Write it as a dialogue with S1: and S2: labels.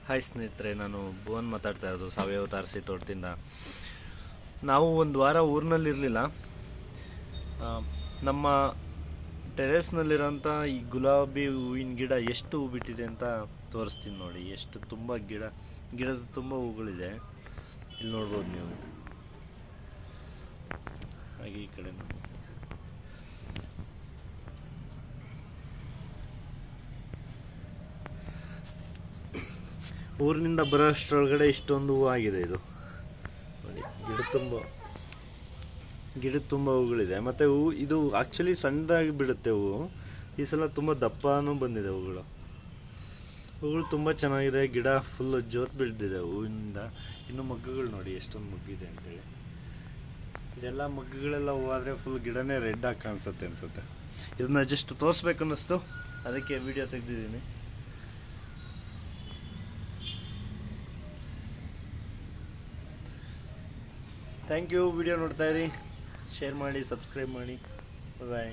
S1: Hi ಸ್ನೇಹಿತರೆ, ನಾನು ಭುವನ್ ಮಾತಾಡ್ತಾ ಇರೋದು ಸಾವಯವ ತಾರಸಿ ತೋಟದಿಂದ. ನಾವು ಒಂದು ವಾರ ಊರಿನಲ್ಲಿರಲಿಲ್ಲ. ನಮ್ಮ ಟೆರೇಸ್ನಲ್ಲಿರೋಂಥ ಈ ಗುಲಾಬಿ ಹೂವಿನ ಗಿಡ ಎಷ್ಟು ಹೂ ಬಿಟ್ಟಿದೆ ಅಂತ ತೋರಿಸ್ತೀನಿ ನೋಡಿ. ಎಷ್ಟು ತುಂಬ ಗಿಡದ ತುಂಬ ಹೂಗಳಿದೆ. ಇಲ್ಲಿ ನೋಡ್ಬೋದು ನೀವು. ಹಾಗೆ ಈ ಕಡೆ ಊರಿನಿಂದ ಬರೋಷ್ಟರೊಳಗಡೆ ಇಷ್ಟೊಂದು ಹೂವು ಆಗಿದೆ. ಇದು ನೋಡಿ, ಗಿಡ ತುಂಬ ಹೂಗಳಿದೆ. ಮತ್ತು ಇದು ಆ್ಯಕ್ಚುಲಿ ಸಣ್ಣದಾಗಿ ಬಿಡುತ್ತೆ ಹೂವು. ಈ ಸಲ ತುಂಬ ದಪ್ಪನೂ ಬಂದಿದೆ ಹೂಗಳು ತುಂಬ ಚೆನ್ನಾಗಿದೆ. ಗಿಡ ಫುಲ್ಲು ಜೋತ್ ಬಿಡ್ದಿದೆ ಹೂವಿನಿಂದ. ಇನ್ನು ಮಗ್ಗುಗಳು ನೋಡಿ ಎಷ್ಟೊಂದು ಮಗ್ಗಿದೆ ಅಂತೇಳಿ. ಇದೆಲ್ಲ ಮಗ್ಗುಗಳೆಲ್ಲ ಹೂವಾದರೆ ಫುಲ್ ಗಿಡನೇ ರೆಡ್ ಆಗಿ ಕಾಣಿಸುತ್ತೆ ಅನಿಸುತ್ತೆ. ಇದನ್ನ ಜಸ್ಟ್ ತೋರಿಸ್ಬೇಕು ಅನ್ನಿಸ್ತು, ಅದಕ್ಕೆ ವಿಡಿಯೋ ತೆಗೆದಿದ್ದೀನಿ. Thank you. ವಿಡಿಯೋ ನೋಡ್ತಾ ಇರಿ, ಶೇರ್ ಮಾಡಿ, ಸಬ್ಸ್ಕ್ರೈಬ್ ಮಾಡಿ. ಬಾಯ್.